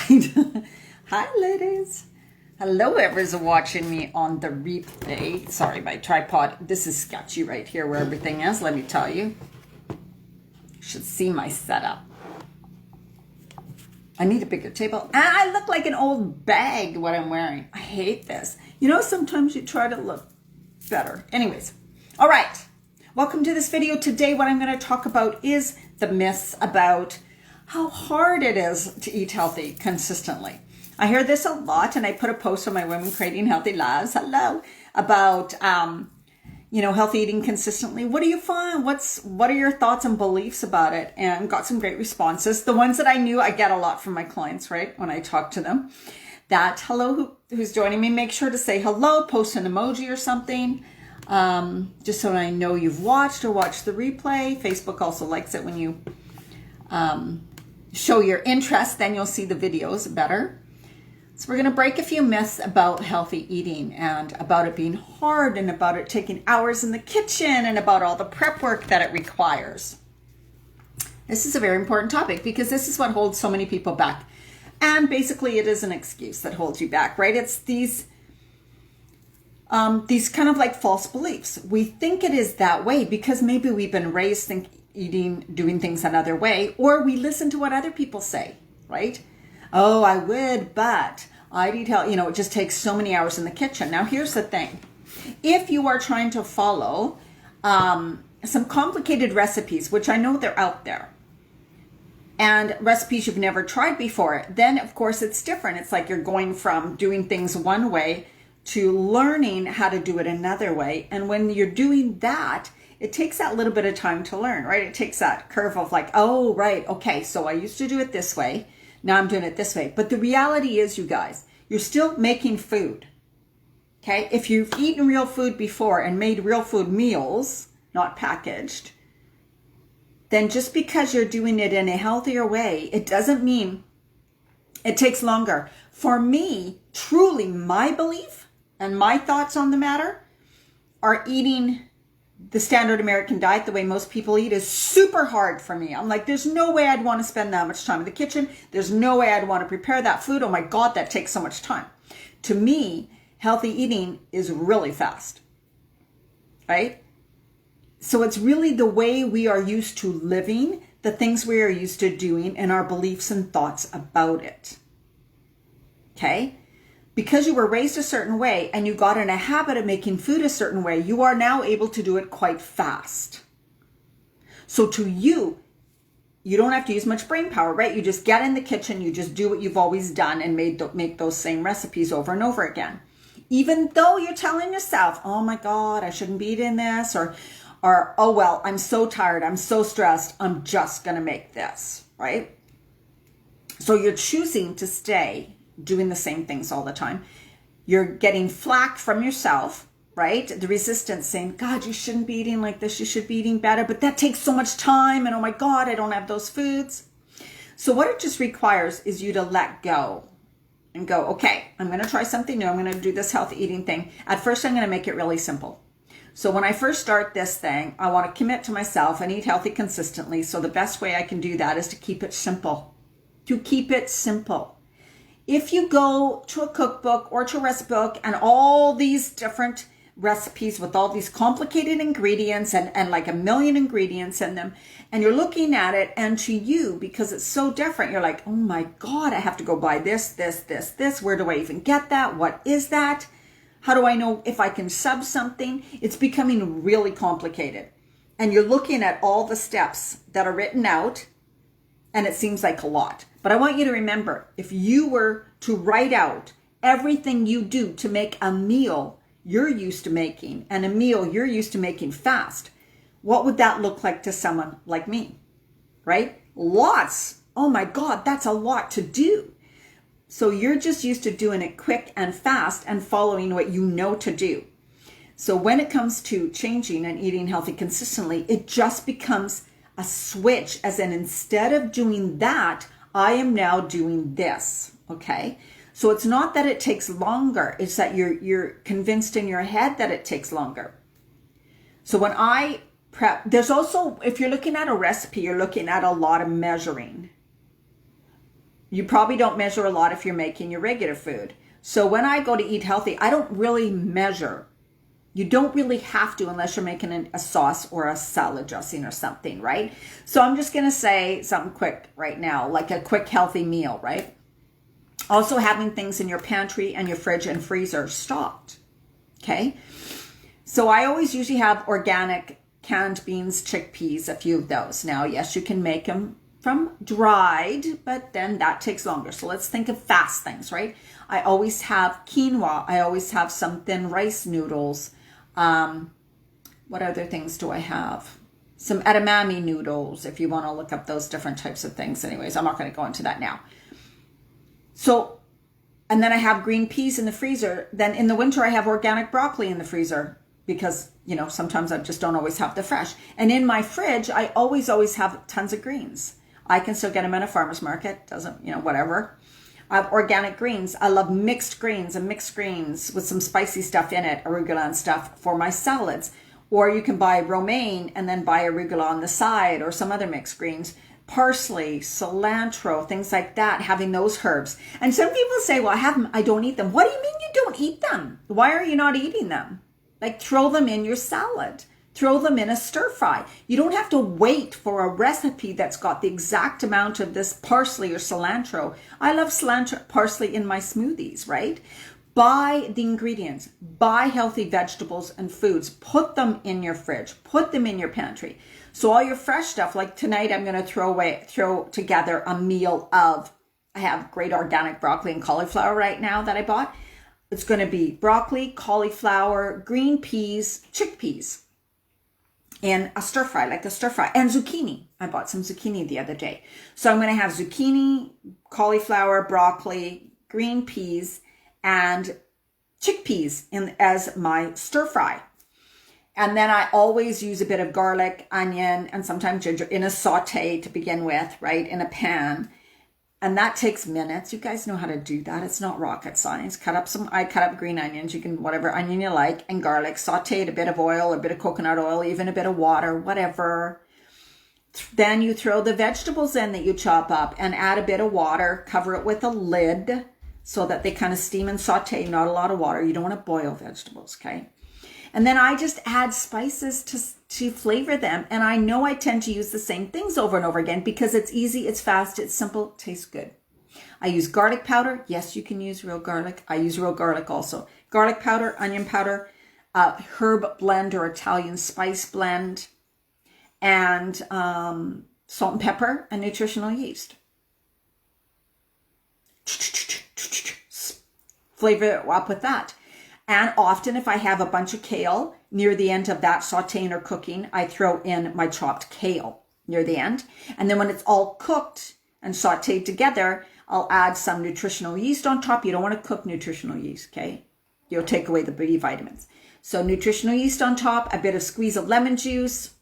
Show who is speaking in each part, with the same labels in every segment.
Speaker 1: right. Hi, ladies. Hello, whoever's watching me on the replay. Sorry, my tripod. This is sketchy right here where everything is. Let me tell you. You should see my setup. I need a bigger table. And I look like an old bag what I'm wearing. I hate this. You know, sometimes you try to look better. Anyways. All right. Welcome to this video. Today, what I'm going to talk about is the myths about how hard it is to eat healthy consistently. I hear this a lot, and I put a post on my Women Creating Healthy Lives, about, healthy eating consistently. What do you find? What are your thoughts and beliefs about it? And got some great responses. The ones that I knew, I get a lot from my clients, right? When I talk to them. That, hello, who's joining me, make sure to say hello, post an emoji or something. Just so I know you've watched or watched the replay. Facebook also likes it when you show your interest, then you'll see the videos better. So we're going to break a few myths about healthy eating and about it being hard and about it taking hours in the kitchen and about all the prep work that it requires. This is a very important topic because this is what holds so many people back. And basically it is an excuse that holds you back, right? It's these kind of like false beliefs. We think it is that way because maybe we've been raised doing things another way, or we listen to what other people say, right? Oh, I would, but I'd eat healthy. It just takes so many hours in the kitchen. Now, here's the thing. If you are trying to follow some complicated recipes, which I know they're out there, and recipes you've never tried before, then of course it's different. It's like you're going from doing things one way to learning how to do it another way. And when you're doing that, it takes that little bit of time to learn, right? It takes that curve of like, oh, right, okay, so I used to do it this way. Now I'm doing it this way. But the reality is, you guys, you're still making food, okay? If you've eaten real food before and made real food meals, not packaged, then just because you're doing it in a healthier way, it doesn't mean it takes longer. For me, truly my belief and my thoughts on the matter are eating the standard American diet, the way most people eat, is super hard for me. I'm like, there's no way I'd want to spend that much time in the kitchen. There's no way I'd want to prepare that food. Oh my God, that takes so much time. To me, healthy eating is really fast, right? So it's really the way we are used to living, the things we are used to doing, and our beliefs and thoughts about it, okay? Because you were raised a certain way and you got in a habit of making food a certain way, you are now able to do it quite fast. So to you don't have to use much brain power, right? You just get in the kitchen, you just do what you've always done and make those same recipes over and over again. Even though you're telling yourself, oh my God, I shouldn't be eating this, or oh well, I'm so tired, I'm so stressed, I'm just gonna make this, right? So you're choosing to stay doing the same things all the time. You're getting flack from yourself, right? The resistance saying, God, you shouldn't be eating like this. You should be eating better, but that takes so much time. And oh my God, I don't have those foods. So what it just requires is you to let go and go, okay, I'm going to try something new. I'm going to do this healthy eating thing. At first, I'm going to make it really simple. So when I first start this thing, I want to commit to myself and eat healthy consistently. So the best way I can do that is to keep it simple. To keep it simple. If you go to a cookbook or to a recipe book and all these different recipes with all these complicated ingredients and like a million ingredients in them, and you're looking at it, and to you, because it's so different, you're like, oh my God, I have to go buy this. Where do I even get that? What is that? How do I know if I can sub something? It's becoming really complicated. And you're looking at all the steps that are written out, and it seems like a lot. But I want you to remember, if you were to write out everything you do to make a meal you're used to making and a meal you're used to making fast, what would that look like to someone like me, right? Lots. Oh my God, that's a lot to do. So you're just used to doing it quick and fast and following what you know to do. So when it comes to changing and eating healthy consistently, it just becomes a switch, as in instead of doing that, I am now doing this, okay? So it's not that it takes longer, it's that you're convinced in your head that it takes longer. So when I prep, there's also, if you're looking at a recipe, you're looking at a lot of measuring. You probably don't measure a lot if you're making your regular food. So when I go to eat healthy, I don't really measure. You don't really have to unless you're making a sauce or a salad dressing or something, right? So I'm just going to say something quick right now, like a quick healthy meal, right? Also having things in your pantry and your fridge and freezer stocked, okay? So I always usually have organic canned beans, chickpeas, a few of those. Now, yes, you can make them from dried, but then that takes longer. So let's think of fast things, right? I always have quinoa. I always have some thin rice noodles. What other things do I have? Some edamame noodles, if you want to look up those different types of things. Anyways, I'm not going to go into that now. So, and then I have green peas in the freezer. Then in the winter, I have organic broccoli in the freezer because, you know, sometimes I just don't always have the fresh. And in my fridge, I always have tons of greens. I can still get them at a farmer's market. Doesn't, you know, whatever. I have organic greens. I love mixed greens with some spicy stuff in it, arugula and stuff for my salads. Or you can buy romaine and then buy arugula on the side or some other mixed greens. Parsley, cilantro, things like that, having those herbs. And some people say, well, I have them, I don't eat them. What do you mean you don't eat them? Why are you not eating them? Like throw them in your salad. Throw them in a stir fry. You don't have to wait for a recipe that's got the exact amount of this parsley or cilantro. I love cilantro, parsley in my smoothies, right? Buy the ingredients, buy healthy vegetables and foods, put them in your fridge, put them in your pantry. So all your fresh stuff, like tonight, I'm going to throw together a meal of, I have great organic broccoli and cauliflower right now that I bought. It's going to be broccoli, cauliflower, green peas, chickpeas. In a stir fry, and zucchini. I bought some zucchini the other day. So I'm going to have zucchini, cauliflower, broccoli, green peas, and chickpeas as my stir fry. And then I always use a bit of garlic, onion, and sometimes ginger in a saute to begin with, right, in a pan. And that takes minutes. You guys know how to do that. It's not rocket science. I cut up green onions. You can, whatever onion you like, and garlic. Saute it, a bit of oil, a bit of coconut oil, even a bit of water, whatever. Then you throw the vegetables in that you chop up and add a bit of water. Cover it with a lid so that they kind of steam and saute. Not a lot of water. You don't want to boil vegetables, okay? And then I just add spices to flavor them. And I know I tend to use the same things over and over again because it's easy, it's fast, it's simple, tastes good. I use garlic powder. Yes, you can use real garlic. I use real garlic also. Garlic powder, onion powder, herb blend or Italian spice blend, and salt and pepper and nutritional yeast. Flavor it up with that. And often if I have a bunch of kale near the end of that sauteing or cooking, I throw in my chopped kale near the end. And then when it's all cooked and sauteed together, I'll add some nutritional yeast on top. You don't want to cook nutritional yeast, okay? You'll take away the B vitamins. So nutritional yeast on top, a bit of squeeze of lemon juice,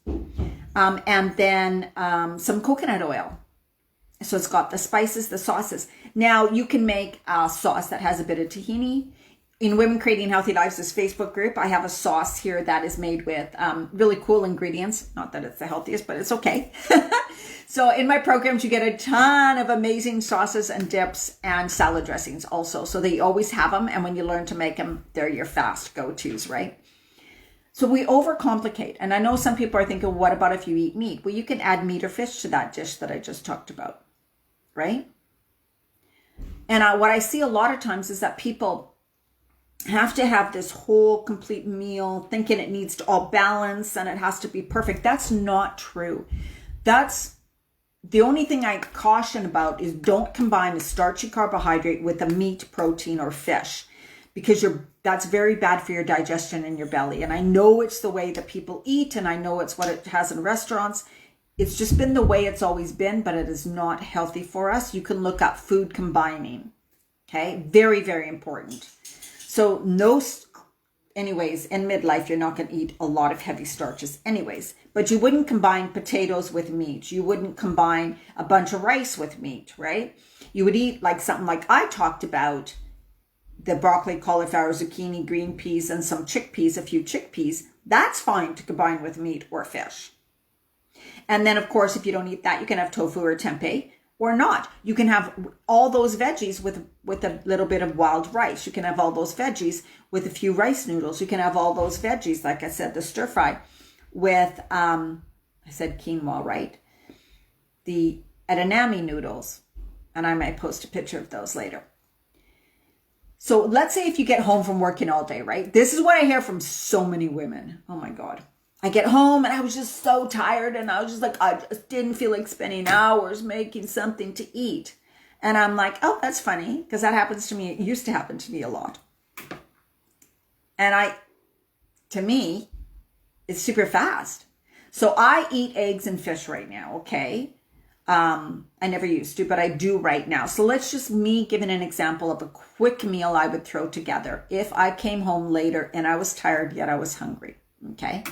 Speaker 1: and then some coconut oil. So it's got the spices, the sauces. Now you can make a sauce that has a bit of tahini. In Women Creating Healthy Lives, this Facebook group, I have a sauce here that is made with really cool ingredients. Not that it's the healthiest, but it's okay. So in my programs, you get a ton of amazing sauces and dips and salad dressings also. So they always have them. And when you learn to make them, they're your fast go-tos, right? So we overcomplicate. And I know some people are thinking, what about if you eat meat? Well, you can add meat or fish to that dish that I just talked about, right? And what I see a lot of times is that people have to have this whole complete meal thinking it needs to all balance and it has to be perfect. That's not true. That's the only thing I caution about is don't combine a starchy carbohydrate with a meat, protein, or fish because that's very bad for your digestion in your belly. And I know it's the way that people eat and I know it's what it has in restaurants. It's just been the way it's always been, but it is not healthy for us. You can look up food combining. Okay, very, very important. So anyways, in midlife, you're not going to eat a lot of heavy starches anyways, but you wouldn't combine potatoes with meat. You wouldn't combine a bunch of rice with meat, right? You would eat like something like I talked about, the broccoli, cauliflower, zucchini, green peas, and some chickpeas, a few chickpeas. That's fine to combine with meat or fish. And then, of course, if you don't eat that, you can have tofu or tempeh. or not. You can have all those veggies with a little bit of wild rice. You can have all those veggies with a few rice noodles. You can have all those veggies, like I said, the stir fry with, I said quinoa, right? The edamame noodles. And I might post a picture of those later. So let's say if you get home from working all day, right? This is what I hear from so many women. Oh my God. I get home and I was just so tired and I was just like, I just didn't feel like spending hours making something to eat. And I'm like, oh, that's funny, because that happens to me. It used to happen to me a lot. And to me, it's super fast. So I eat eggs and fish right now, okay? I never used to, but I do right now. So let's just me giving an example of a quick meal I would throw together if I came home later and I was tired, yet I was hungry, okay?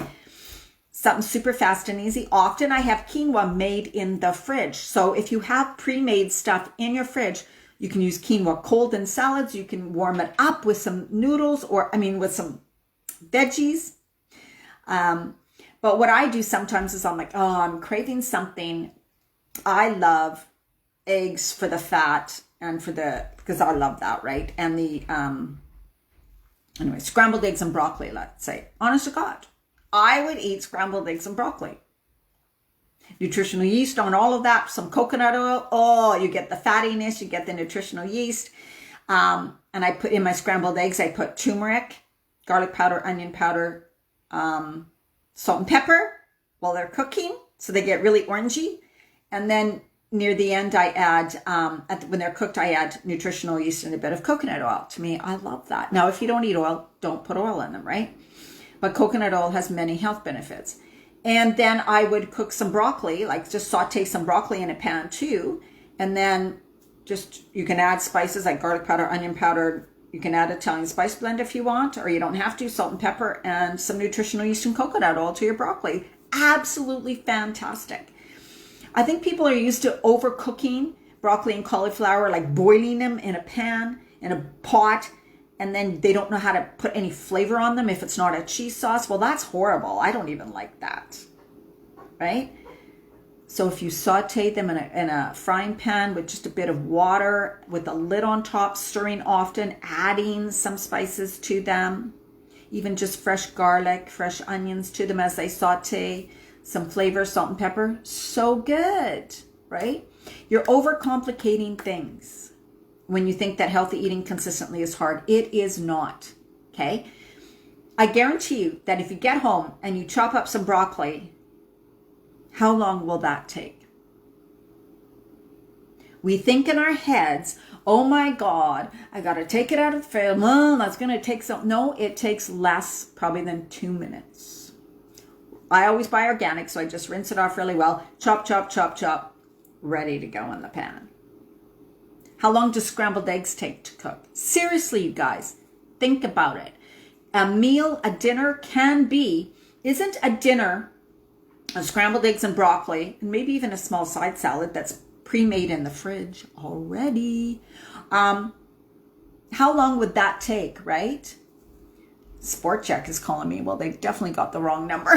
Speaker 1: Something super fast and easy. Often I have quinoa made in the fridge. So if you have pre-made stuff in your fridge, you can use quinoa cold in salads. You can warm it up with some noodles with some veggies. But what I do sometimes is I'm like, oh, I'm craving something. I love eggs for the fat and because I love that, right? And anyway, scrambled eggs and broccoli, let's say. Honest to God, I would eat scrambled eggs and broccoli. Nutritional yeast on all of that, some coconut oil. Oh, you get the fattiness, you get the nutritional yeast. And I put in my scrambled eggs, I put turmeric, garlic powder, onion powder, salt and pepper while they're cooking, so they get really orangey. And then near the end, I add, when they're cooked, I add nutritional yeast and a bit of coconut oil. To me, I love that. Now, if you don't eat oil, don't put oil in them, right? But coconut oil has many health benefits. And then I would cook some broccoli, like just saute some broccoli in a pan too. And then you can add spices like garlic powder, onion powder. You can add Italian spice blend if you want, or you don't have to, salt and pepper and some nutritional yeast and coconut oil to your broccoli. Absolutely fantastic. I think people are used to overcooking broccoli and cauliflower, like boiling them in a pan, in a pot, and then they don't know how to put any flavor on them if it's not a cheese sauce. Well, that's horrible. I don't even like that, right? So if you saute them in a frying pan with just a bit of water, with the lid on top, stirring often, adding some spices to them, even just fresh garlic, fresh onions to them as they saute, some flavor, salt and pepper, so good, right? You're overcomplicating things when you think that healthy eating consistently is hard. It is not, okay? I guarantee you that if you get home and you chop up some broccoli, how long will that take? We think in our heads, oh my God, I got to take it out of the fridge. Well, that's going to take some. No, it takes less probably than 2 minutes. I always buy organic, so I just rinse it off really well. Chop, chop, chop, chop. Ready to go in the pan. How long do scrambled eggs take to cook? Seriously, you guys, think about it. A dinner isn't a dinner, a scrambled eggs and broccoli, and maybe even a small side salad that's pre-made in the fridge already. How long would that take, right? Sport Check is calling me. Well, they've definitely got the wrong number.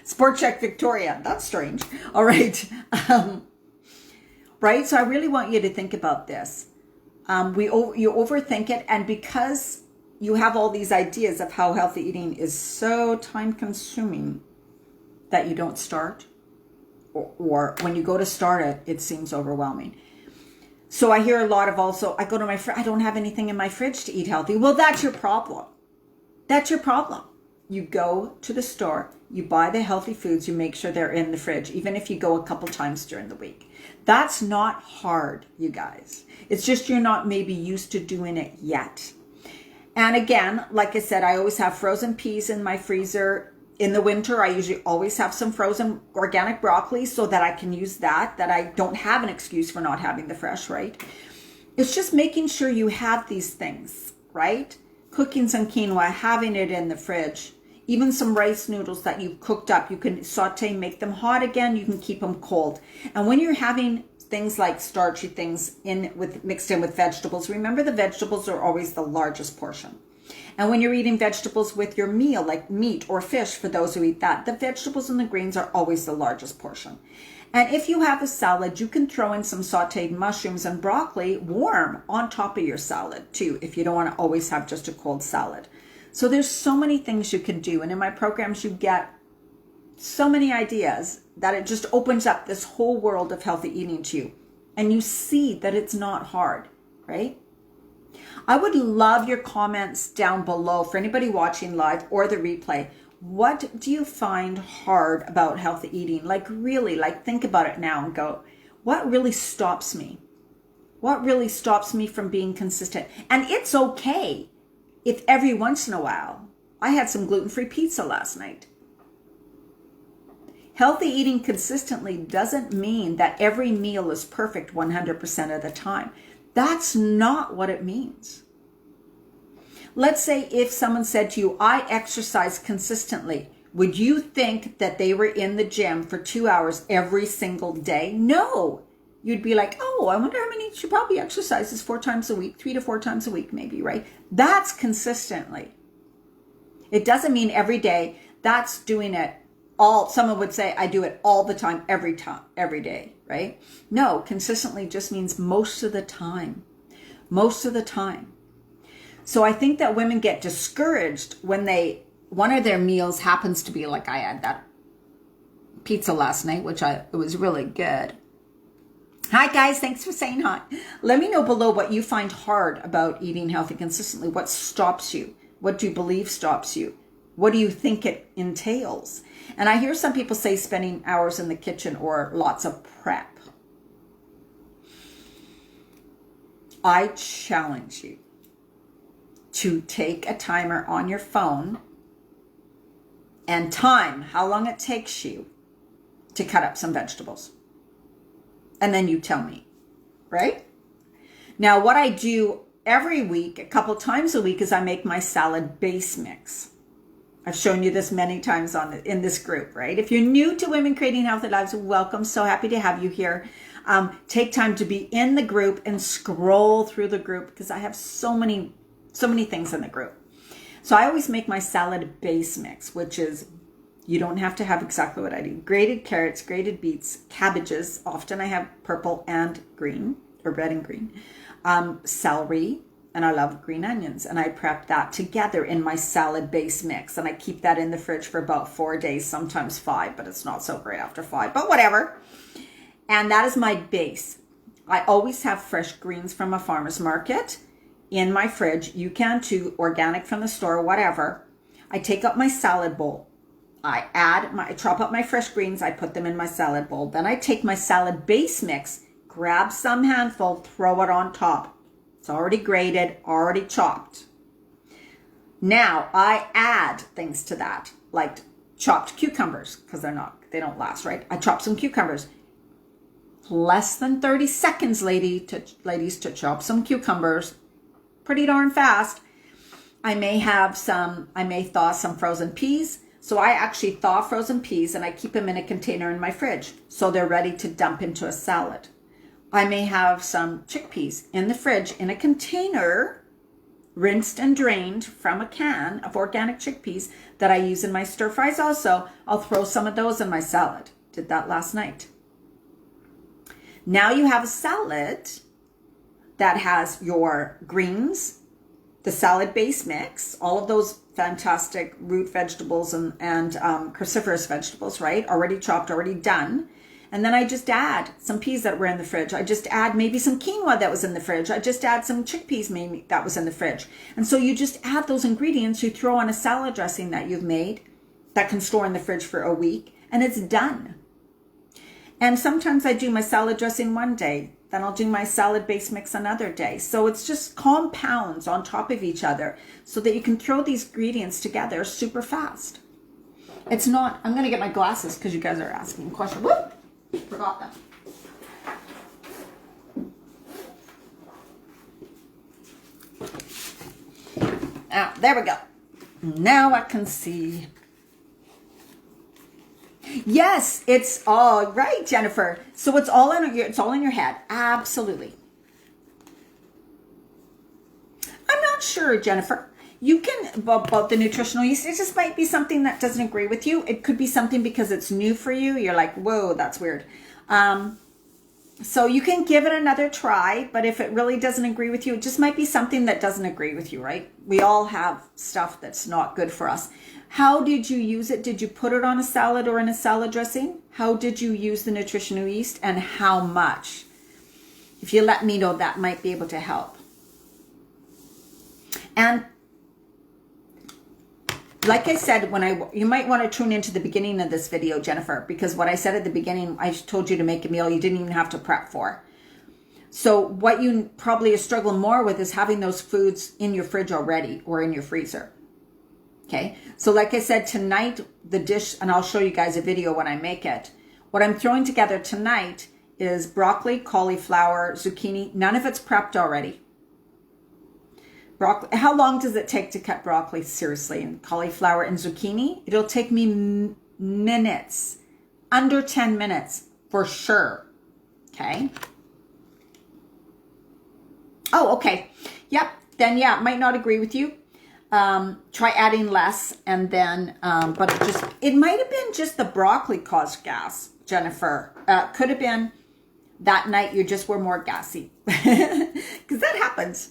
Speaker 1: Sport Check Victoria. That's strange. All right. Right? So I really want you to think about this. You overthink it. And because you have all these ideas of how healthy eating is so time consuming that you don't start. Or when you go to start it, it seems overwhelming. So I hear a lot of also, I go to my fridge, I don't have anything in my fridge to eat healthy. Well, that's your problem. That's your problem. You go to the store, you buy the healthy foods, you make sure they're in the fridge, even if you go a couple times during the week. That's not hard, you guys. It's just you're not maybe used to doing it yet. And again, like I said, I always have frozen peas in my freezer. In the winter, I usually always have some frozen organic broccoli so that I can use that I don't have an excuse for not having the fresh, right? It's just making sure you have these things, right? Cooking some quinoa, having it in the fridge, even some rice noodles that you've cooked up. You can saute, make them hot again. You can keep them cold. And when you're having things like starchy things mixed in with vegetables, remember the vegetables are always the largest portion. And when you're eating vegetables with your meal, like meat or fish, for those who eat that, the vegetables and the greens are always the largest portion. And if you have a salad, you can throw in some sauteed mushrooms and broccoli warm on top of your salad too, if you don't want to always have just a cold salad. So there's so many things you can do. And in my programs, you get so many ideas that it just opens up this whole world of healthy eating to you. And you see that it's not hard, right? I would love your comments down below for anybody watching live or the replay. What do you find hard about healthy eating? Like really, like think about it now and go, what really stops me? What really stops me from being consistent? And it's okay if every once in a while, I had some gluten-free pizza last night. Healthy eating consistently doesn't mean that every meal is perfect 100% of the time. That's not what it means. Let's say if someone said to you, I exercise consistently, would you think that they were in the gym for 2 hours every single day? No. You'd be like, oh, I wonder how many, she probably exercises 4 times a week, 3 to 4 times a week maybe, right? That's consistently. It doesn't mean every day. That's doing it all. Someone would say, I do it all the time, every day, right? No, consistently just means most of the time. Most of the time. So I think that women get discouraged when one of their meals happens to be like I had that pizza last night, it was really good. Hi guys, thanks for saying hi. Let me know below what you find hard about eating healthy consistently. What stops you? What do you believe stops you? What do you think it entails? And I hear some people say spending hours in the kitchen or lots of prep. I challenge you to take a timer on your phone and time how long it takes you to cut up some vegetables. And then you tell me, right? Now, what I do every week, a couple times a week, is I make my salad base mix. I've shown you this many times in this group, right? If you're new to Women Creating Healthy Lives, welcome. So happy to have you here. Take time to be in the group and scroll through the group because I have so many things in the group. So I always make my salad base mix, which is, you don't have to have exactly what I do. Grated carrots, grated beets, cabbages. Often I have purple and green, or red and green. Celery, and I love green onions. And I prep that together in my salad base mix. And I keep that in the fridge for about 4 days, sometimes 5, but it's not so great after 5, but whatever. And that is my base. I always have fresh greens from a farmer's market in my fridge. You can too, organic from the store, whatever. I take up my salad bowl. I chop up my fresh greens. I put them in my salad bowl. Then I take my salad base mix, grab some handful, throw it on top. It's already grated, already chopped. Now I add things to that, like chopped cucumbers, because they don't last, right? I chop some cucumbers. Less than 30 seconds, ladies, to chop some cucumbers. Pretty darn fast. I may thaw some frozen peas. So I actually thaw frozen peas and I keep them in a container in my fridge so they're ready to dump into a salad. I may have some chickpeas in the fridge in a container, rinsed and drained from a can of organic chickpeas that I use in my stir fries also. I'll throw some of those in my salad. Did that last night. Now you have a salad that has your greens, the salad base mix, all of those fantastic root vegetables and cruciferous vegetables, right? Already chopped, already done. And then I just add some peas that were in the fridge. I just add maybe some quinoa that was in the fridge. I just add some chickpeas maybe that was in the fridge. And so you just add those ingredients, you throw on a salad dressing that you've made that can store in the fridge for a week, and it's done. And sometimes I do my salad dressing one day, then I'll do my salad base mix another day. So it's just compounds on top of each other so that you can throw these ingredients together super fast. It's not, I'm going to get my glasses because you guys are asking questions. Whoop, forgot them. There we go. Now I can see. Yes, it's all right, Jennifer. So it's all in your head. Absolutely. I'm not sure, Jennifer. You can, about the nutritional yeast, it just might be something that doesn't agree with you. It could be something because it's new for you. You're like, whoa, that's weird. So you can give it another try, but if it really doesn't agree with you, it just might be something that doesn't agree with you, right? We all have stuff that's not good for us. How did you use it? Did you put it on a salad or in a salad dressing? How did you use the nutritional yeast and how much? If you let me know, that might be able to help. And like I said, you might want to tune into the beginning of this video, Jennifer, because what I said at the beginning, I told you to make a meal you didn't even have to prep for. So what you probably are struggling more with is having those foods in your fridge already or in your freezer. Okay. So like I said, tonight, the dish, and I'll show you guys a video when I make it. What I'm throwing together tonight is broccoli, cauliflower, zucchini. None of it's prepped already. Broccoli. How long does it take to cut broccoli? Seriously, and cauliflower and zucchini? It'll take me minutes, under 10 minutes for sure. Okay. Oh, okay. Yep. Then yeah, might not agree with you. Try adding less, and then, but it might have been just the broccoli caused gas, Jennifer. Could have been that night you just were more gassy, because that happens.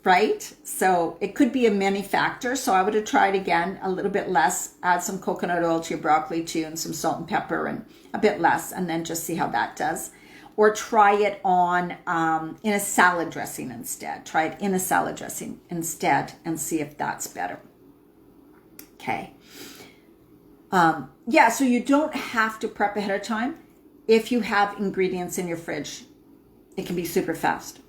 Speaker 1: Right? So it could be a many factor. So I would have tried again, a little bit less, add some coconut oil to your broccoli too, and some salt and pepper and a bit less, and then just see how that does. Or try it on in a salad dressing instead. Try it in a salad dressing instead and see if that's better. Okay. Yeah, so you don't have to prep ahead of time. If you have ingredients in your fridge, it can be super fast.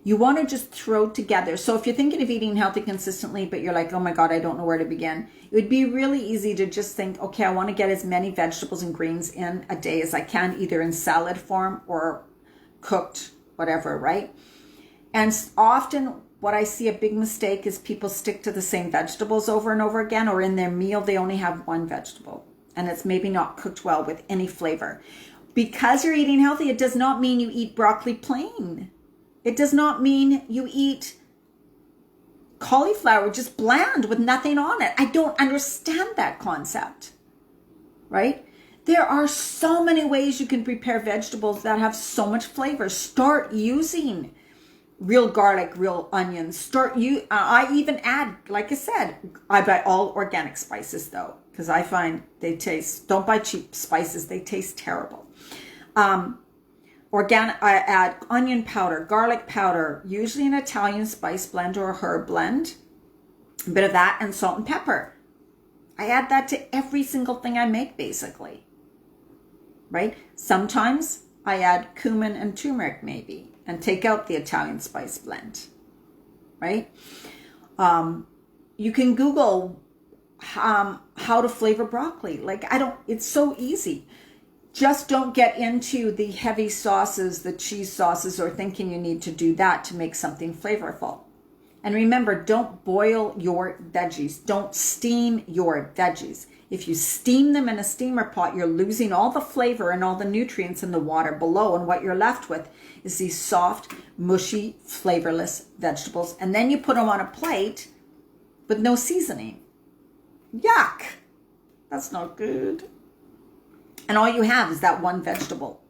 Speaker 1: You want to just throw together. So if you're thinking of eating healthy consistently, but you're like, oh my God, I don't know where to begin. It would be really easy to just think, okay, I want to get as many vegetables and greens in a day as I can, either in salad form or cooked, whatever, right? And often what I see a big mistake is people stick to the same vegetables over and over again, or in their meal, they only have one vegetable and it's maybe not cooked well with any flavor. Because you're eating healthy, it does not mean you eat broccoli plain. It does not mean you eat cauliflower just bland with nothing on it. I don't understand that concept, right? There are so many ways you can prepare vegetables that have so much flavor. Start using real garlic, real onions. I even add, like I said, I buy all organic spices though, because I find don't buy cheap spices. They taste terrible. Organic, I add onion powder, garlic powder, usually an Italian spice blend or a herb blend, a bit of that, and salt and pepper. I add that to every single thing I make, basically, right? Sometimes I add cumin and turmeric maybe, and take out the Italian spice blend, right? You can Google how to flavor broccoli. It's so easy. Just don't get into the heavy sauces, the cheese sauces, or thinking you need to do that to make something flavorful. And remember, don't boil your veggies. Don't steam your veggies. If you steam them in a steamer pot, you're losing all the flavor and all the nutrients in the water below. And what you're left with is these soft, mushy, flavorless vegetables. And then you put them on a plate with no seasoning. Yuck. That's not good. And all you have is that one vegetable.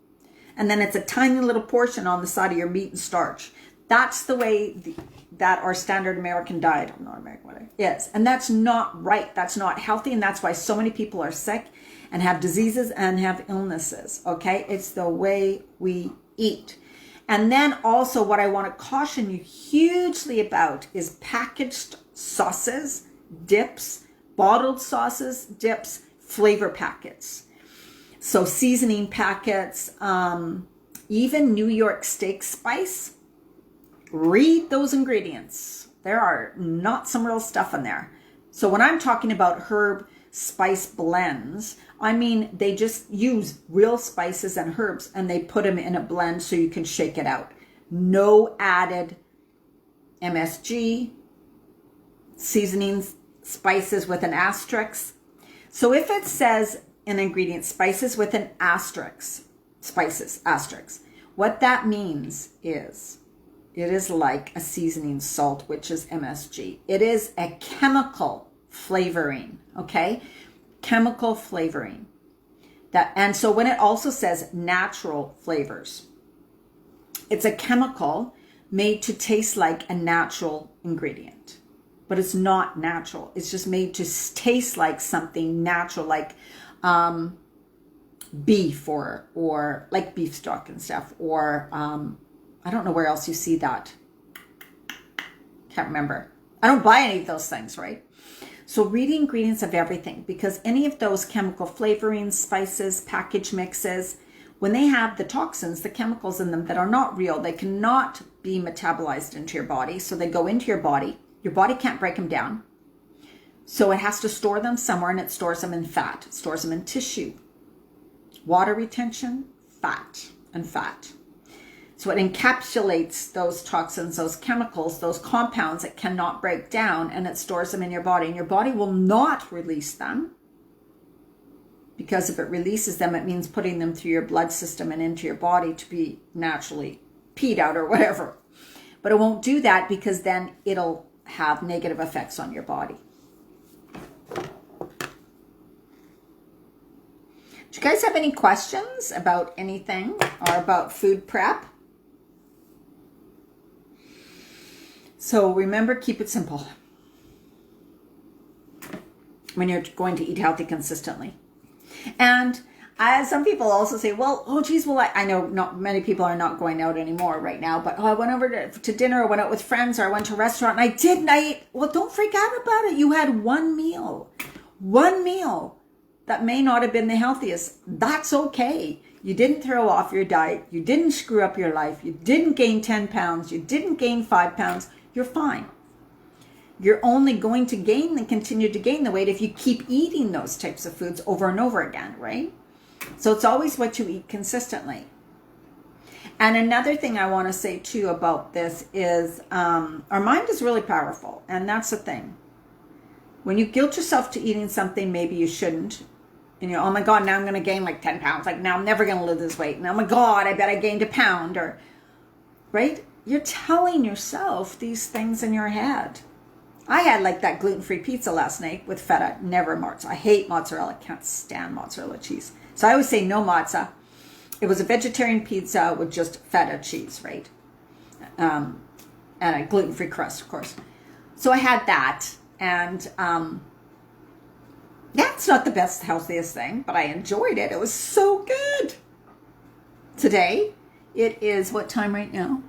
Speaker 1: And then it's a tiny little portion on the side of your meat and starch. That's the way that our standard American diet, not American, is. And that's not right. That's not healthy. And that's why so many people are sick and have diseases and have illnesses. Okay? It's the way we eat. And then also what I want to caution you hugely about is packaged sauces, dips, bottled sauces, dips, flavor packets. So seasoning packets, even New York steak spice, read those ingredients. There are not some real stuff in there. So when I'm talking about herb spice blends, I mean they just use real spices and herbs and they put them in a blend so you can shake it out. No added MSG, seasonings, spices with an asterisk. So if it says an ingredient, spices with an asterisk, spices, asterisk. What that means is it is like a seasoning salt, which is MSG. It is a chemical flavoring, okay? Chemical flavoring. And so when it also says natural flavors, it's a chemical made to taste like a natural ingredient, but it's not natural. It's just made to taste like something natural, like beef or like beef stock and stuff, or I don't know where else you see that. Can't remember. I don't buy any of those things, right? So read the ingredients of everything, because any of those chemical flavorings, spices, package mixes, when they have the toxins, the chemicals in them that are not real, they cannot be metabolized into your body. So they go into your body. Your body can't break them down. So it has to store them somewhere, and it stores them in fat. It stores them in tissue. Water retention, fat, and fat. So it encapsulates those toxins, those chemicals, those compounds that cannot break down, and it stores them in your body. And your body will not release them, because if it releases them, it means putting them through your blood system and into your body to be naturally peed out or whatever. But it won't do that, because then it'll have negative effects on your body. Do you guys have any questions about anything or about food prep? So remember, keep it simple when you're going to eat healthy consistently. And some people also say, well, oh geez, well, I know not many people are not going out anymore right now, but I went over to dinner, or went out with friends, or I went to a restaurant, and I ate. Well, don't freak out about it. You had one meal that may not have been the healthiest. That's okay. You didn't throw off your diet. You didn't screw up your life. You didn't gain 10 pounds. You didn't gain 5 pounds. You're fine. You're only going to gain and continue to gain the weight if you keep eating those types of foods over and over again, right? So it's always what you eat consistently. And another thing I want to say too about this is our mind is really powerful. And that's the thing. When you guilt yourself to eating something maybe you shouldn't, and you're, oh my God, now I'm going to gain like 10 pounds. Like now I'm never going to lose this weight. And oh my God, I bet I gained a pound. Or, right? You're telling yourself these things in your head. I had like that gluten-free pizza last night with feta, never mozzarella. I hate mozzarella. I can't stand mozzarella cheese. So I always say no mozza. It was a vegetarian pizza with just feta cheese, right? And a gluten-free crust, of course. So I had that, and that's not the best, healthiest thing, but I enjoyed it. It was so good. Today, it is what time right now?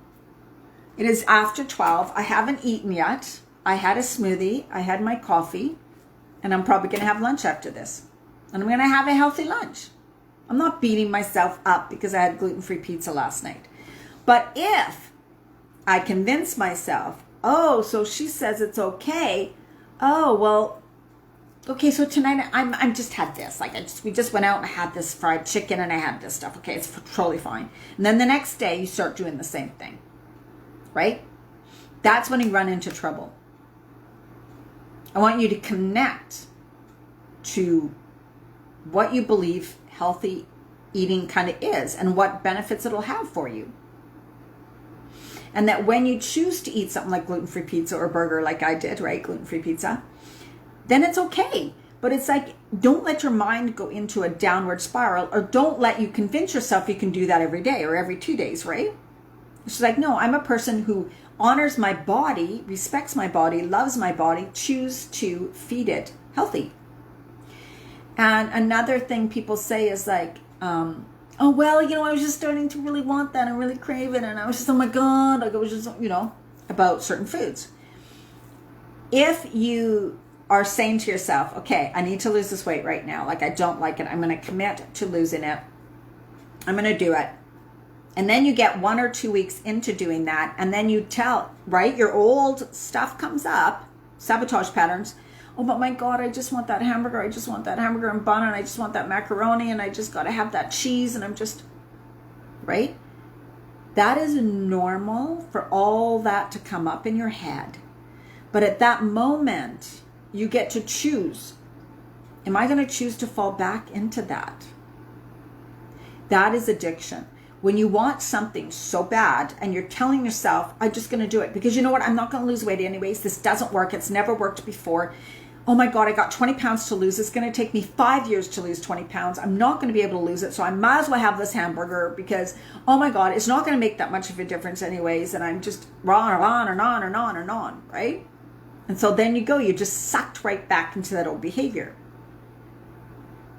Speaker 1: It is after 12. I haven't eaten yet. I had a smoothie. I had my coffee. And I'm probably going to have lunch after this. And I'm going to have a healthy lunch. I'm not beating myself up because I had gluten-free pizza last night. But if I convince myself, oh, so she says it's okay. Oh, well, okay, so tonight I'm just had this. Like we just went out and I had this fried chicken and I had this stuff. Okay, it's totally fine. And then the next day you start doing the same thing. Right? That's when you run into trouble. I want you to connect to what you believe healthy eating kind of is and what benefits it'll have for you. And that when you choose to eat something like gluten-free pizza or burger like I did, right? Gluten-free pizza, then it's okay. But it's like, don't let your mind go into a downward spiral, or don't let you convince yourself you can do that every day or every 2 days, right? It's like, no, I'm a person who honors my body, respects my body, loves my body, choose to feed it healthy. And another thing people say is like, oh, well, I was just starting to really want that and really crave it. And I was just, oh my God, like it was just, about certain foods. If you are saying to yourself, okay, I need to lose this weight right now. Like I don't like it. I'm going to commit to losing it. I'm going to do it. And then you get 1 or 2 weeks into doing that. And then you tell, right? Your old stuff comes up, sabotage patterns. Oh, but my God, I just want that hamburger. I just want that hamburger and bun. And I just want that macaroni. And I just got to have that cheese. And I'm just, right? That is normal for all that to come up in your head. But at that moment, you get to choose. Am I going to choose to fall back into that? That is addiction. When you want something so bad and you're telling yourself, I'm just going to do it because you know what? I'm not going to lose weight anyways. This doesn't work. It's never worked before. oh my God, I got 20 pounds to lose. It's going to take me 5 years to lose 20 pounds. I'm not going to be able to lose it. So I might as well have this hamburger because, oh my God, it's not going to make that much of a difference anyways. And I'm just on and on and on and on and on, right? And so then you go, you're just sucked right back into that old behavior.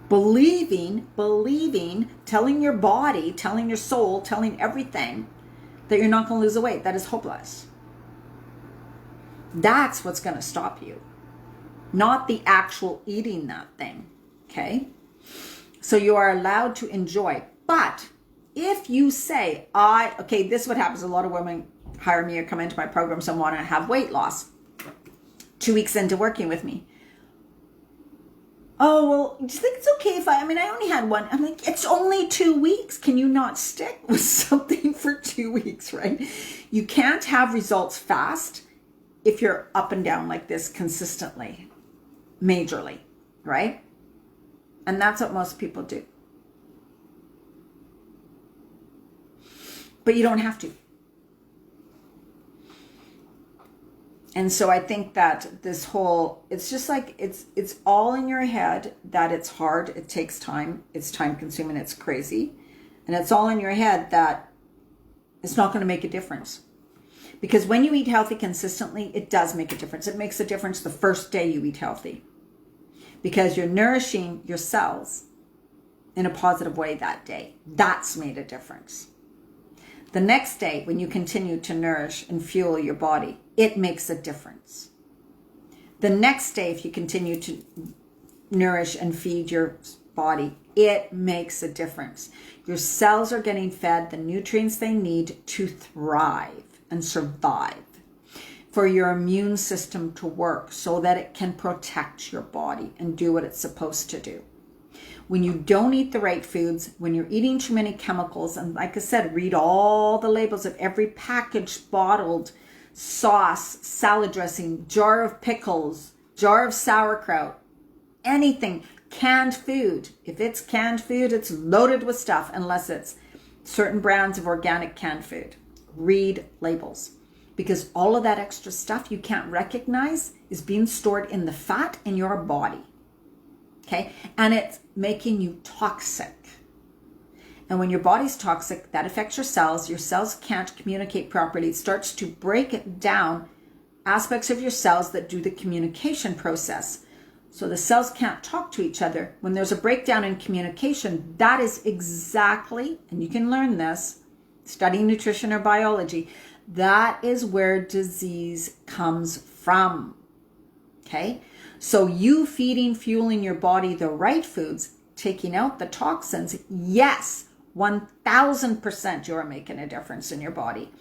Speaker 1: Believing, telling your body, telling your soul, telling everything that you're not going to lose the weight. That is hopeless. That's what's going to stop you. Not the actual eating that thing, okay? So you are allowed to enjoy. But if you say, okay, this is what happens. A lot of women hire me or come into my programs and want to have weight loss. 2 weeks into working with me. Oh, well, do you think it's okay if I only had one. I'm like, it's only 2 weeks. Can you not stick with something for 2 weeks, right? You can't have results fast if you're up and down like this consistently, majorly, right? And that's what most people do. But you don't have to. And so I think that this whole, it's just like, it's all in your head that it's hard, it takes time, it's time consuming, it's crazy. And it's all in your head that it's not going to make a difference. Because when you eat healthy consistently, it does make a difference. It makes a difference the first day you eat healthy. Because you're nourishing your cells in a positive way that day. That's made a difference. The next day, when you continue to nourish and fuel your body, it makes a difference. The next day, if you continue to nourish and feed your body, it makes a difference. Your cells are getting fed the nutrients they need to thrive and survive, for your immune system to work so that it can protect your body and do what it's supposed to do. When you don't eat the right foods, when you're eating too many chemicals, and like I said, read all the labels of every packaged bottled sauce, salad dressing, jar of pickles, jar of sauerkraut, anything, canned food. If it's canned food, it's loaded with stuff, unless it's certain brands of organic canned food. Read labels, because all of that extra stuff you can't recognize is being stored in the fat in your body. Okay, and it's making you toxic. And when your body's toxic, that affects your cells. Your cells can't communicate properly. It starts to break down aspects of your cells that do the communication process. So the cells can't talk to each other. When there's a breakdown in communication, that is exactly, and you can learn this, studying nutrition or biology, that is where disease comes from. Okay? So you feeding, fueling your body the right foods, taking out the toxins, yes, 1000% you're making a difference in your body.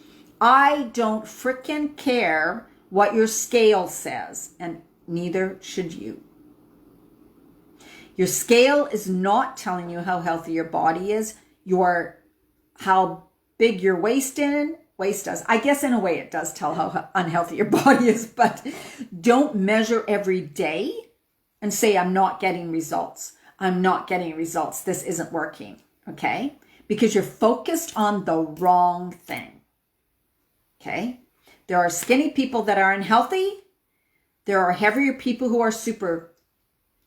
Speaker 1: I don't frickin' care what your scale says, and neither should you. Your scale is not telling you how healthy your body is, how big your waist does. I guess in a way it does tell how unhealthy your body is, but don't measure every day and say, I'm not getting results. I'm not getting results. This isn't working, okay? Because you're focused on the wrong thing, okay? There are skinny people that are unhealthy. There are heavier people who are super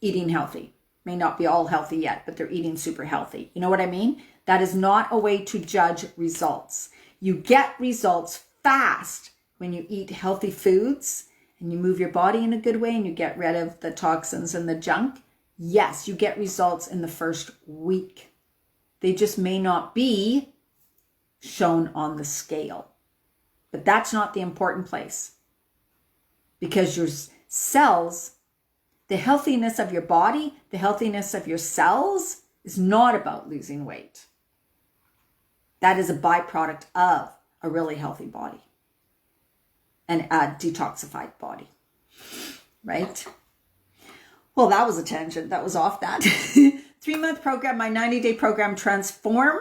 Speaker 1: eating healthy. May not be all healthy yet, but they're eating super healthy. You know what I mean? That is not a way to judge results. You get results fast when you eat healthy foods and you move your body in a good way and you get rid of the toxins and the junk. Yes, you get results in the first week. They just may not be shown on the scale. But that's not the important place. Because your cells, the healthiness of your body, the healthiness of your cells is not about losing weight. That is a byproduct of a really healthy body and a detoxified body, right? Well, that was a tangent. That was off that. 3-month program, my 90-day program, Transform.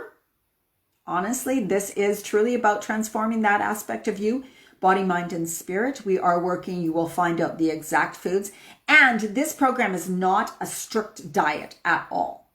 Speaker 1: Honestly, this is truly about transforming that aspect of you, body, mind, and spirit. We are working. You will find out the exact foods. And this program is not a strict diet at all.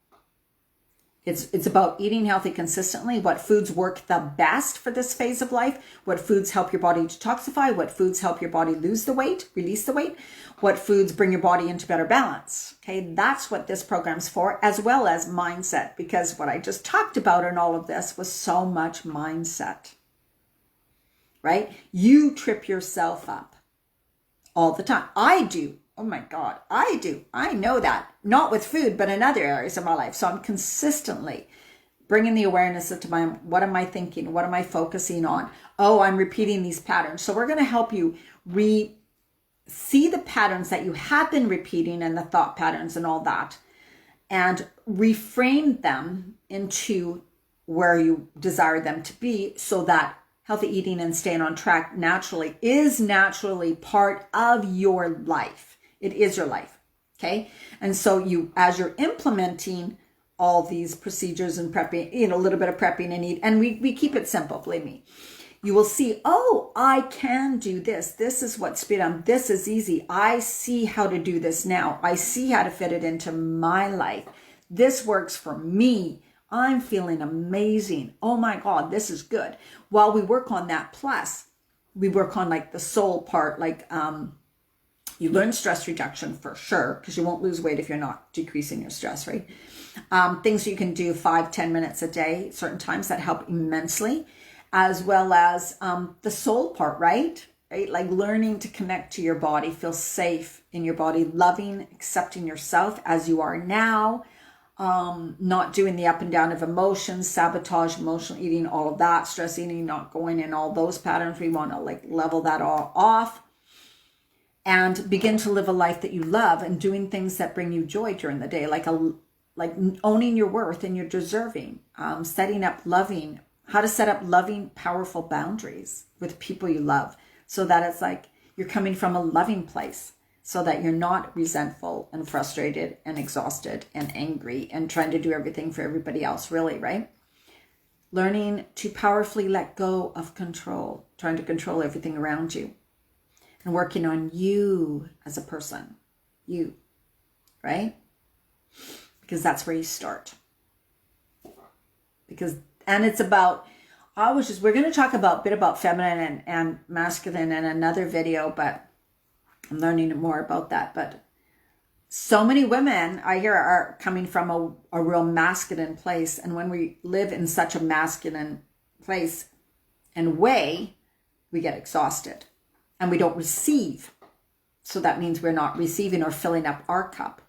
Speaker 1: It's about eating healthy consistently, what foods work the best for this phase of life, what foods help your body detoxify, what foods help your body lose the weight, release the weight, what foods bring your body into better balance. Okay, that's what this program's for, as well as mindset, because what I just talked about in all of this was so much mindset, right? You trip yourself up all the time. I do. Oh my God, I do. I know that. Not with food, but in other areas of my life. So I'm consistently bringing the awareness into what am I thinking? What am I focusing on? Oh, I'm repeating these patterns. So we're going to help you see the patterns that you have been repeating and the thought patterns and all that, and reframe them into where you desire them to be, so that healthy eating and staying on track is naturally part of your life. It is your life, okay? And so as you're implementing all these procedures and prepping, a little bit of prepping and eat, and we keep it simple, believe me. You will see, oh, I can do this. This is what speed on. This is easy. I see how to do this now. I see how to fit it into my life. This works for me. I'm feeling amazing. Oh my God, this is good. While we work on that, plus we work on like the soul part, like you learn stress reduction for sure, because you won't lose weight if you're not decreasing your stress, right? Things you can do 5-10 minutes a day, certain times that help immensely, as well as the soul part, right? Like learning to connect to your body, feel safe in your body, loving, accepting yourself as you are now, not doing the up and down of emotions, sabotage, emotional eating, all of that, stress eating, not going in all those patterns. We want to like level that all off and begin to live a life that you love and doing things that bring you joy during the day, like owning your worth and your deserving, setting up how to set up loving, powerful boundaries with people you love, so that it's like you're coming from a loving place, so that you're not resentful and frustrated and exhausted and angry and trying to do everything for everybody else, really, right? Learning to powerfully let go of control, trying to control everything around you, and working on you as a person, right? Because that's where you start. And it's about, we're going to talk a bit about feminine and masculine in another video, but I'm learning more about that. But so many women I hear are coming from a real masculine place. And when we live in such a masculine place and way, we get exhausted and we don't receive. So that means we're not receiving or filling up our cup.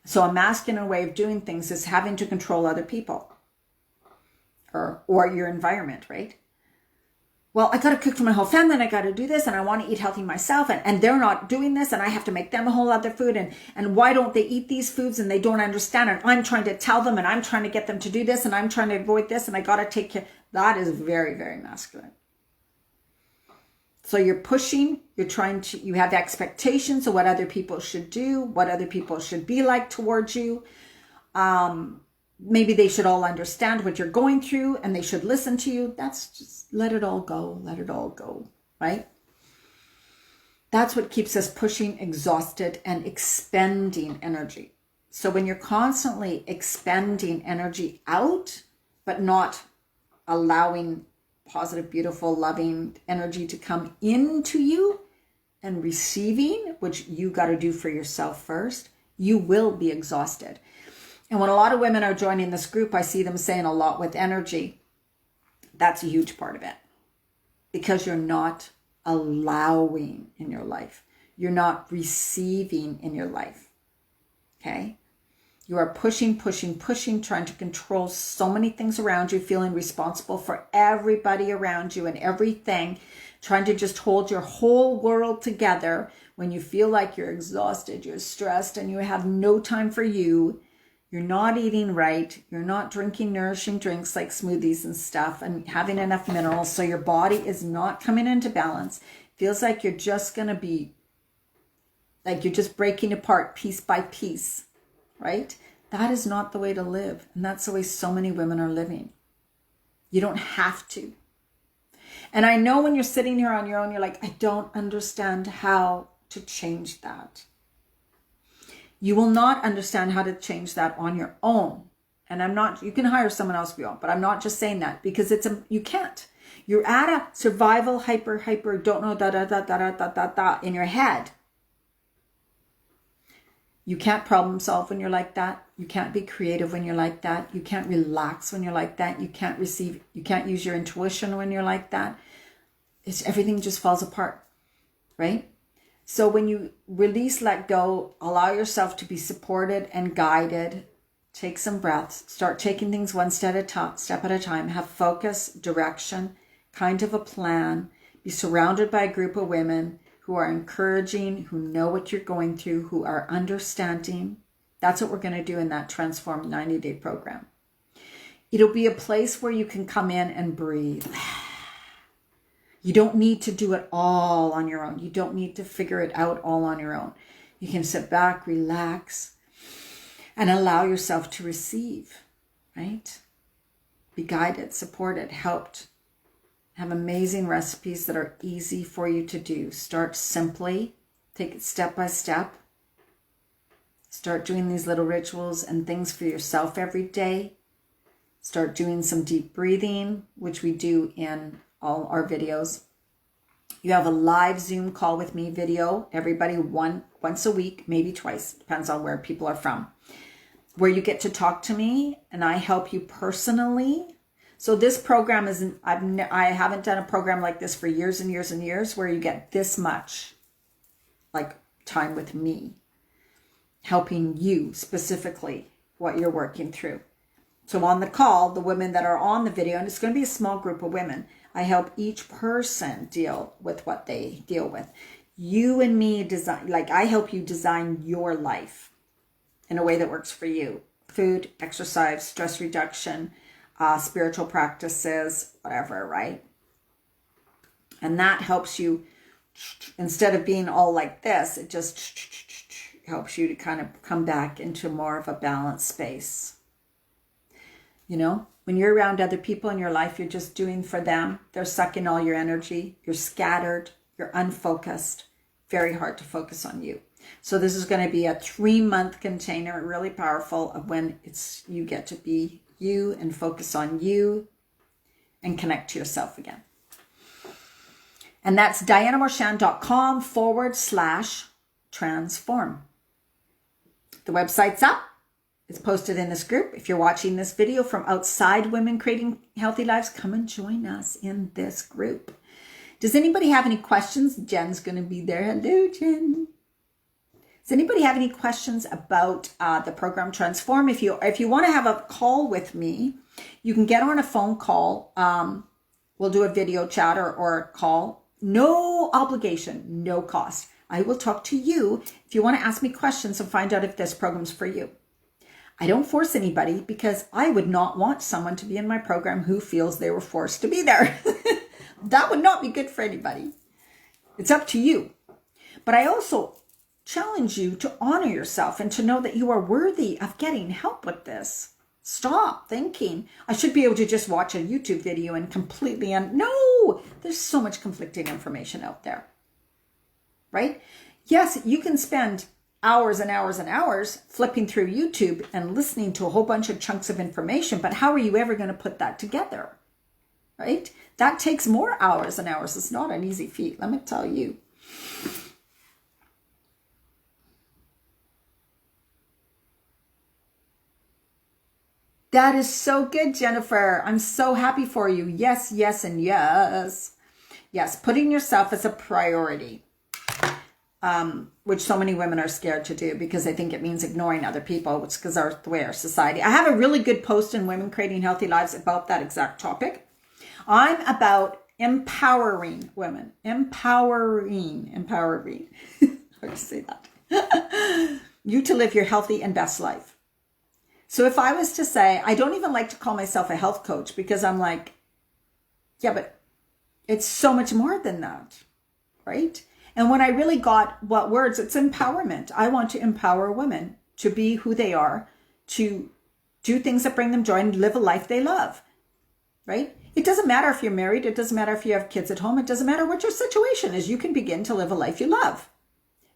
Speaker 1: So a masculine way of doing things is having to control other people or your environment, right? Well, I got to cook for my whole family and I got to do this and I want to eat healthy myself and they're not doing this and I have to make them a whole other food and why don't they eat these foods and they don't understand and I'm trying to tell them and I'm trying to get them to do this and I'm trying to avoid this and I got to take care. That is very, very masculine. So you're pushing, you have expectations of what other people should do, what other people should be like towards you. Maybe they should all understand what you're going through and they should listen to you. That's just, let it all go, right? That's what keeps us pushing, exhausted, and expending energy. So when you're constantly expending energy out, but not allowing positive, beautiful, loving energy to come into you and receiving, which you got to do for yourself first, you will be exhausted. And when a lot of women are joining this group, I see them saying a lot with energy. That's a huge part of it. Because you're not allowing in your life. You're not receiving in your life. Okay? You are pushing, trying to control so many things around you, feeling responsible for everybody around you and everything, trying to just hold your whole world together when you feel like you're exhausted, you're stressed, and you have no time for you. You're not eating right. You're not drinking nourishing drinks like smoothies and stuff and having enough minerals. So your body is not coming into balance. Feels like you're just going to be, like you're just breaking apart piece by piece, right? That is not the way to live. And that's the way so many women are living. You don't have to. And I know when you're sitting here on your own, you're like, I don't understand how to change that. You will not understand how to change that on your own And I'm not, you can hire someone else if you want, but I'm not just saying that because you can't. You're at a survival, hyper, don't know, in your head. You can't problem solve when you're like that. You can't be creative when you're like that. You can't relax when you're like that. You can't use your intuition when you're like that. Everything just falls apart, right? So when you release, let go, allow yourself to be supported and guided, take some breaths, start taking things one step at a time, have focus, direction, kind of a plan, be surrounded by a group of women who are encouraging, who know what you're going through, who are understanding. That's what we're going to do in that Transform 90-day program. It'll be a place where you can come in and breathe. You don't need to do it all on your own. You don't need to figure it out all on your own. You can sit back, relax, and allow yourself to receive, right? Be guided, supported, helped. Have amazing recipes that are easy for you to do. Start simply. Take it step by step. Start doing these little rituals and things for yourself every day. Start doing some deep breathing, which we do in all our videos. You have a live Zoom call with me video, everybody once a week, maybe twice, depends on where people are from, where you get to talk to me and I help you personally. So this program I haven't done a program like this for years and years and years where you get this much like time with me, helping you specifically what you're working through. So on the call, the women that are on the video, and it's going to be a small group of women, I help each person deal with what they deal with. You and me I help you design your life in a way that works for you. Food, exercise, stress reduction, spiritual practices, whatever, right? And that helps you, instead of being all like this, it just helps you to kind of come back into more of a balanced space. You know, when you're around other people in your life, you're just doing for them. They're sucking all your energy. You're scattered. You're unfocused. Very hard to focus on you. So this is going to be a 3-month container, really powerful, of when you get to be you and focus on you and connect to yourself again. And that's dianamarchand.com/transform. The website's up. It's posted in this group. If you're watching this video from outside Women Creating Healthy Lives, come and join us in this group. Does anybody have any questions? Jen's going to be there. Hello, Jen. Does anybody have any questions about the program Transform? If you want to have a call with me, you can get on a phone call. We'll do a video chat or a call. No obligation, no cost. I will talk to you if you want to ask me questions and find out if this program's for you. I don't force anybody because I would not want someone to be in my program who feels they were forced to be there. That would not be good for anybody. It's up to you. But I also challenge you to honor yourself and to know that you are worthy of getting help with this. Stop thinking, I should be able to just watch a YouTube video and completely no, there's so much conflicting information out there, right? Yes, you can spend hours and hours and hours flipping through YouTube and listening to a whole bunch of chunks of information, but how are you ever going to put that together, right? That takes more hours and hours. It's not an easy feat, let me tell you. That is so good, Jennifer. I'm so happy for you. Yes, yes, and yes. Yes, putting yourself as a priority, which so many women are scared to do because they think it means ignoring other people, which is the way our society. I have a really good post in Women Creating Healthy Lives about that exact topic. I'm about empowering women. Empowering. How do you say that? You to live your healthy and best life. So if I was to say, I don't even like to call myself a health coach because I'm like, yeah, but it's so much more than that, right? And when I really got what words, it's empowerment. I want to empower women to be who they are, to do things that bring them joy and live a life they love, right? It doesn't matter if you're married. It doesn't matter if you have kids at home. It doesn't matter what your situation is. You can begin to live a life you love.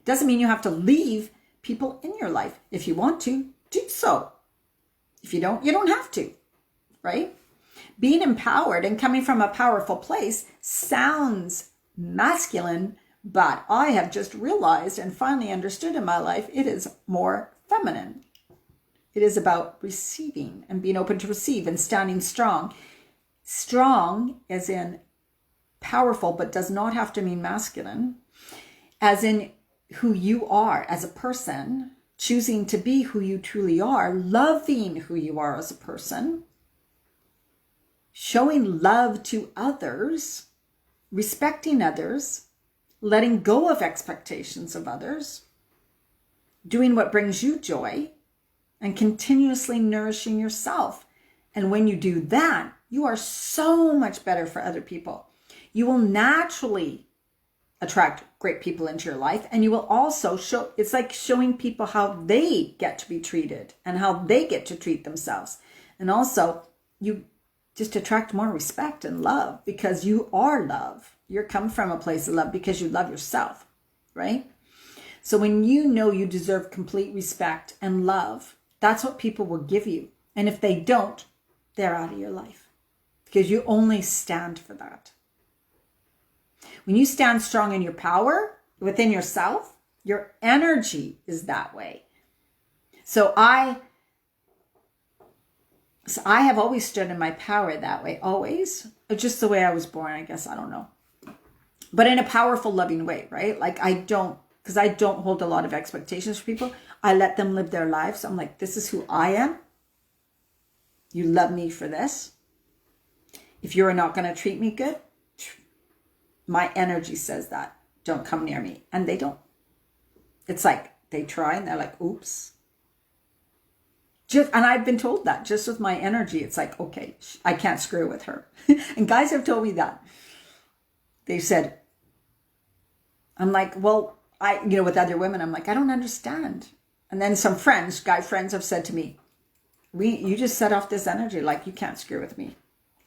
Speaker 1: It doesn't mean you have to leave people in your life. If you want to, do so. If you don't, you don't have to, right? Being empowered and coming from a powerful place sounds masculine, but I have just realized and finally understood in my life, it is more feminine. It is about receiving and being open to receive and standing strong. Strong as in powerful, but does not have to mean masculine. As in who you are as a person, choosing to be who you truly are, loving who you are as a person, showing love to others, respecting others, letting go of expectations of others, doing what brings you joy, and continuously nourishing yourself. And when you do that, you are so much better for other people. You will naturally attract great people into your life, and you will also show, it's like showing people how they get to be treated and how they get to treat themselves. And also you just attract more respect and love because you are love. You're come from a place of love because you love yourself, right? So when you know you deserve complete respect and love, that's what people will give you. And if they don't, they're out of your life because you only stand for that. When you stand strong in your power within yourself, your energy is that way. So I have always stood in my power that way, always. Just the way I was born, I guess, I don't know. But in a powerful, loving way, right? Like because I don't hold a lot of expectations for people. I let them live their lives. I'm like, this is who I am. You love me for this. If you're not going to treat me good, my energy says that. Don't come near me. And they don't. It's like they try and they're like, oops. And I've been told that just with my energy. It's like, okay, I can't screw with her. And guys have told me that. They said, I'm like, well, with other women, I'm like, I don't understand. And then some guy friends have said to me, you just set off this energy like you can't screw with me.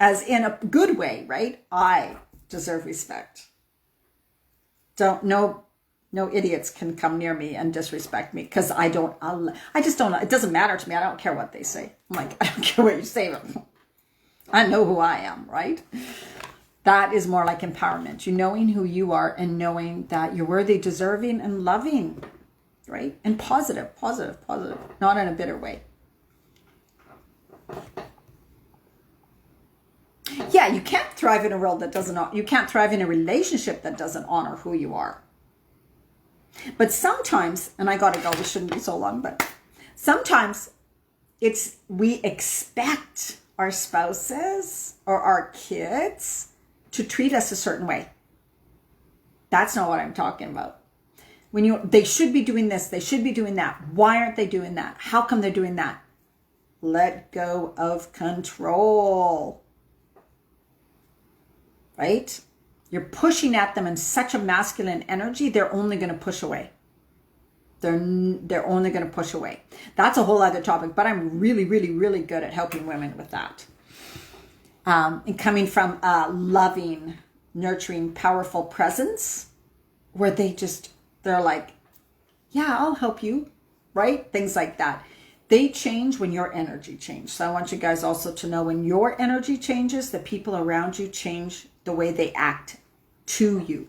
Speaker 1: As in a good way, right? I deserve respect. No idiots can come near me and disrespect me because I just don't, it doesn't matter to me. I don't care what they say. I'm like, I don't care what you say. I know who I am, right? That is more like empowerment. You knowing who you are and knowing that you're worthy, deserving, and loving, right? And positive, not in a bitter way. Yeah, you can't thrive in a world that doesn't, you can't thrive in a relationship that doesn't honor who you are. But sometimes, and I gotta go, this shouldn't be so long, but sometimes we expect our spouses or our kids to treat us a certain way. That's not what I'm talking about. They should be doing this, they should be doing that. Why aren't they doing that? How come they're doing that? Let go of control. Right? You're pushing at them in such a masculine energy, they're only going to push away. They're only going to push away. That's a whole other topic, but I'm really, really, really good at helping women with that. And coming from a loving, nurturing, powerful presence where they're like, yeah, I'll help you, right? Things like that. They change when your energy changes. So I want you guys also to know when your energy changes, the people around you change the way they act to you.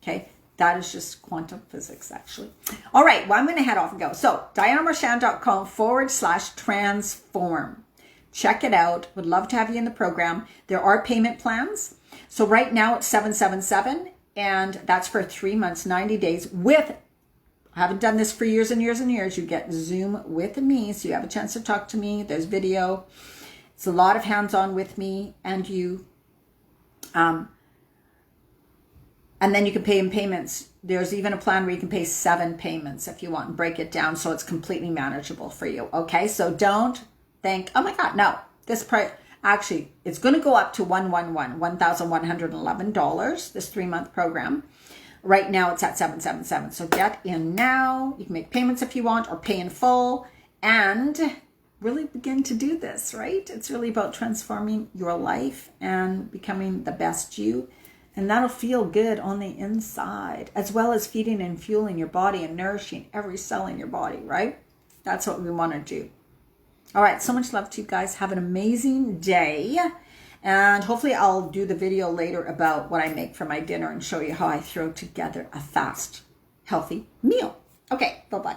Speaker 1: Okay? That is just quantum physics, actually. All right. Well, I'm going to head off and go. So DianaMarchand.com/transform. Check it out. Would love to have you in the program. There are payment plans. So right now it's $777, and that's for 3 months, 90 days with, I haven't done this for years and years and years. You get Zoom with me, so you have a chance to talk to me. There's video. It's a lot of hands-on with me and you. And then you can pay in payments. There's even a plan where you can pay 7 payments if you want and break it down so it's completely manageable for you. Okay, so don't think, oh my God, no. This price, actually, it's going to go up to $1,111, this 3-month program. Right now it's at $777. So get in now. You can make payments if you want or pay in full and really begin to do this, right? It's really about transforming your life and becoming the best you. And that'll feel good on the inside, as well as feeding and fueling your body and nourishing every cell in your body, right? That's what we want to do. All right, so much love to you guys. Have an amazing day. And hopefully I'll do the video later about what I make for my dinner and show you how I throw together a fast, healthy meal. Okay, bye-bye.